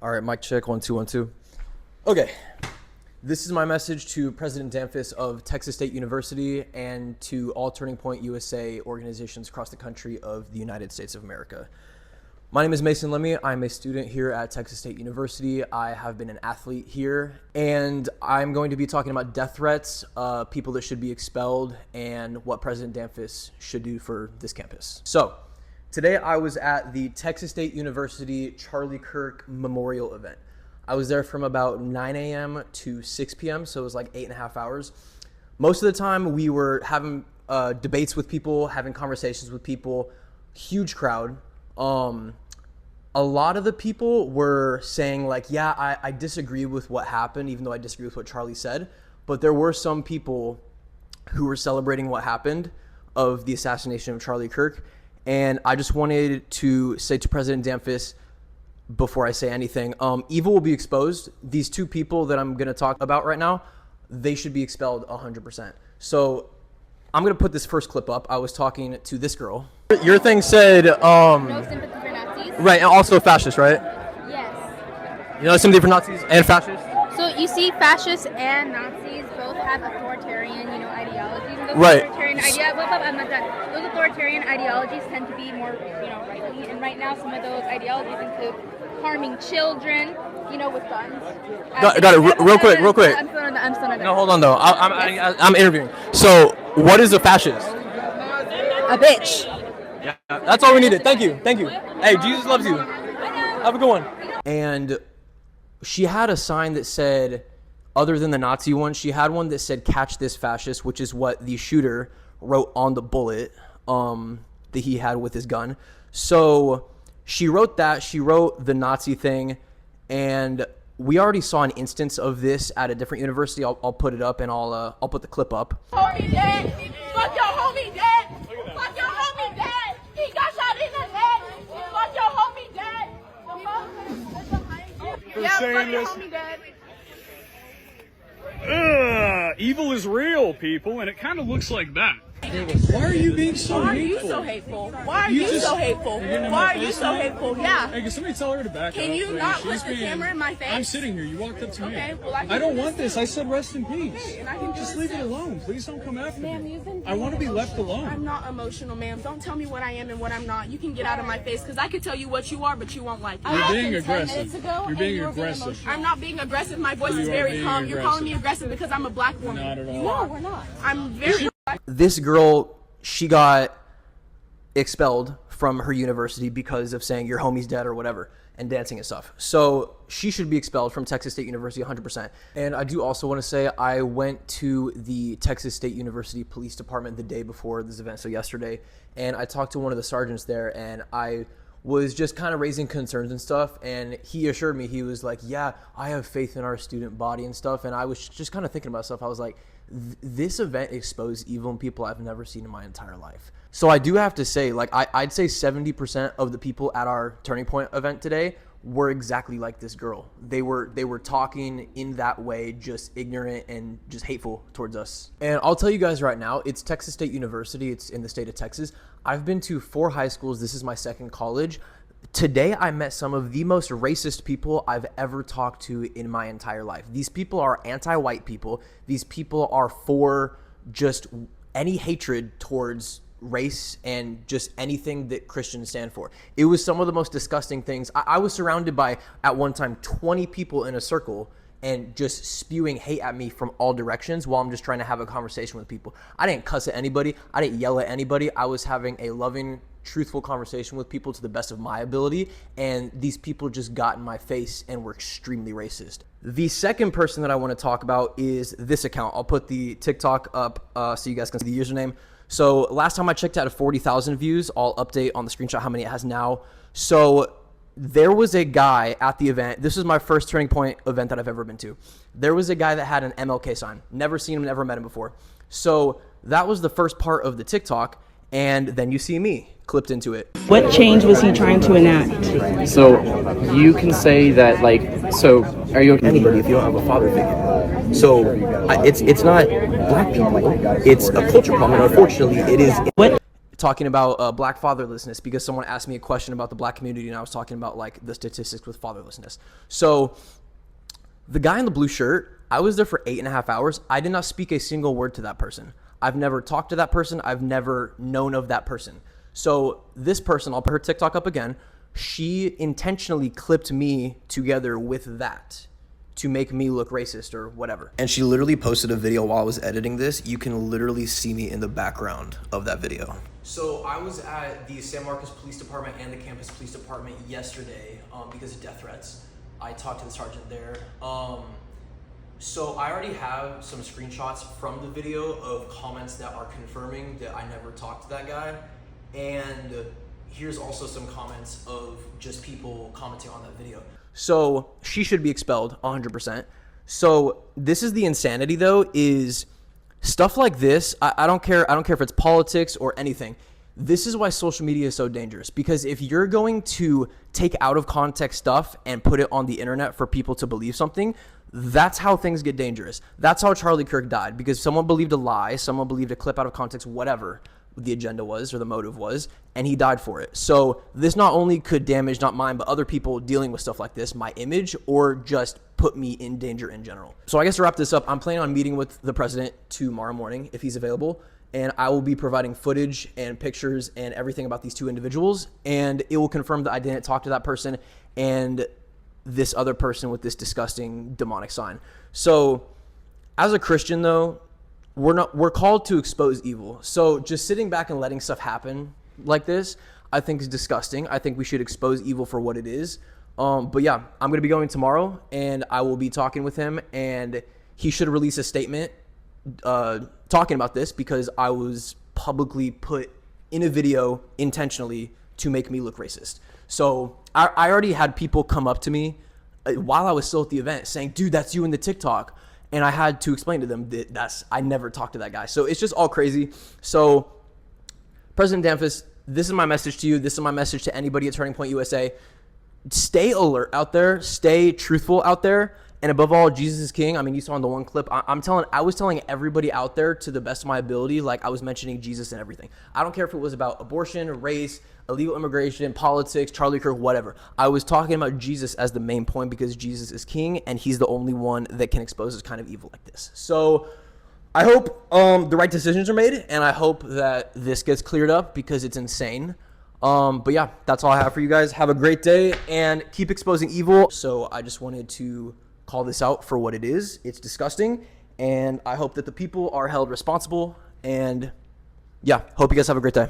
All right, mic check, 1 2 1 2. Okay, this is my message to President Danfus of Texas State University and to all Turning Point USA organizations across the country of the United States of America. My name is Mason Lemmy. I'm a student here at Texas State University. I have been an athlete here, and I'm going to be talking about death threats, people that should be expelled, and what President Danfus should do for this campus. So, today I was at the Texas State University Charlie Kirk Memorial event. I was there from about 9 a.m. to 6 p.m., so it was like 8.5 hours. Most of the time we were having debates with people, having conversations with people, huge crowd. A lot of the people were saying like, yeah, I disagree with what happened, even though I disagree with what Charlie said. But there were some people who were celebrating what happened of the assassination of Charlie Kirk. And I just wanted to say to President Danfus, before I say anything, evil will be exposed. These two people that I'm going to talk about right now, they should be expelled 100%. So I'm going to put this first clip up. I was talking to this girl. Your thing said... no sympathy for Nazis. Right, and also fascist, right? Yes. You know sympathy for Nazis and fascists? So you see fascists and Nazis both have authoritarian, ideologies. And those right. Those authoritarian ideologies tend to be more, right-wing. And right now some of those ideologies include harming children, with guns. Got it. Real quick. I'm still not done. No, hold on though. I'm interviewing. So, what is a fascist? A bitch. Yeah, that's all we needed. Thank you. Hey, Jesus loves you. Have a good one. And she had a sign that said, other than the Nazi one, she had one that said, "Catch this fascist," which is what the shooter wrote on the bullet that he had with his gun. So she wrote that. She wrote the Nazi thing, and we already saw an instance of this at a different university. I'll put it up, and I'll put the clip up. Homie dead. Fuck your homie dead. Fuck your homie dead. He got shot in the head. Fuck your homie dead. Yeah, fuck your homie dead. Evil is real, people, and it kind of looks like that. Why are you being so hateful? Why are you so hateful? Why are you so hateful? Why are you so hateful? Yeah. Hey, can somebody tell her to back up? Can you not put the camera in my face? I'm sitting here. You walked up to me. Okay, well, I don't want this. I said rest in peace. And I can just leave it alone. Please don't come after Ma'am, me. you've been I want to be left alone. I'm not emotional, ma'am. Don't tell me what I am and what I'm not. You can get out of my face because I could tell you what you are, but you won't like it. You're being aggressive. You're being aggressive. I'm not being aggressive. My voice is very calm. You're calling me aggressive because I'm a black woman. Not at all. No, we're not. I'm very... This girl, she got expelled from her university because of saying your homie's dead or whatever and dancing and stuff. So she should be expelled from Texas State University 100%. And I do also want to say I went to the Texas State University Police Department the day before this event, so yesterday, and I talked to one of the sergeants there, and I was just kind of raising concerns and stuff, and he assured me, he was like, yeah, I have faith in our student body and stuff, and I was just kind of thinking about stuff. I was like, this event exposed evil in people I've never seen in my entire life. So I do have to say, like, I'd say 70% of the people at our Turning Point event today were exactly like this girl. They were talking in that way, just ignorant and just hateful towards us. And I'll tell you guys right now, it's Texas State University. It's in the state of Texas. I've been to 4 high schools. This is my second college. Today, I met some of the most racist people I've ever talked to in my entire life. These people are anti-white people. These people are for just any hatred towards race and just anything that Christians stand for. It was some of the most disgusting things. I was surrounded by, at one time, 20 people in a circle and just spewing hate at me from all directions while I'm just trying to have a conversation with people. I didn't cuss at anybody. I didn't yell at anybody. I was having a loving, truthful conversation with people to the best of my ability, and these people just got in my face and were extremely racist. The second person that I want to talk about is this account. I'll put the TikTok up so you guys can see the username. So last time I checked, it had 40,000 views. I'll update on the screenshot how many it has now. So there was a guy at the event. This is my first Turning Point event that I've ever been to. There was a guy that had an MLK sign. Never seen him, never met him before. So that was the first part of the TikTok. And then you see me clipped into it. What change was he trying to enact? So you can say that, like, so are you anybody if you don't have a father figure? So it's not black people. It's a culture problem, and unfortunately, it is. What? talking about black fatherlessness because someone asked me a question about the black community, and I was talking about like the statistics with fatherlessness. So the guy in the blue shirt, I was there for 8.5 hours. I did not speak a single word to that person. I've never talked to that person. I've never known of that person. So this person, I'll put her TikTok up again. She intentionally clipped me together with that to make me look racist or whatever. And she literally posted a video while I was editing this. You can literally see me in the background of that video. So I was at the San Marcos Police Department and the campus police department yesterday because of death threats. I talked to the sergeant there. So I already have some screenshots from the video of comments that are confirming that I never talked to that guy. And here's also some comments of just people commenting on that video. So she should be expelled 100%. So this is the insanity though, is stuff like this. I don't care if it's politics or anything. This is why social media is so dangerous, because if you're going to take out of context stuff and put it on the internet for people to believe something, that's how things get dangerous. That's how Charlie Kirk died, because someone believed a lie, someone believed a clip out of context, whatever the agenda was or the motive was, and he died for it. So this not only could damage not mine, but other people dealing with stuff like this, my image, or just put me in danger in general. So I guess to wrap this up, I'm planning on meeting with the president tomorrow morning if he's available, and I will be providing footage and pictures and everything about these two individuals, and it will confirm that I didn't talk to that person and this other person with this disgusting demonic sign. So as a Christian though, we're called to expose evil. So just sitting back and letting stuff happen like this, I think is disgusting. I think we should expose evil for what it is. But yeah, I'm going to be going tomorrow and I will be talking with him, and he should release a statement talking about this because I was publicly put in a video intentionally to make me look racist. So I already had people come up to me while I was still at the event saying, dude, that's you in the TikTok. And I had to explain to them that I never talked to that guy. So it's just all crazy. So President Danfus, this is my message to you. This is my message to anybody at Turning Point USA. Stay alert out there. Stay truthful out there. And above all, Jesus is king. I mean, you saw in the one clip, I was telling everybody out there to the best of my ability, like I was mentioning Jesus and everything. I don't care if it was about abortion, race, illegal immigration, politics, Charlie Kirk, whatever. I was talking about Jesus as the main point because Jesus is king and he's the only one that can expose this kind of evil like this. So I hope the right decisions are made, and I hope that this gets cleared up because it's insane. But yeah, that's all I have for you guys. Have a great day and keep exposing evil. So I just wanted to call this out for what it is. It's disgusting, and I hope that the people are held responsible. And yeah, hope you guys have a great day.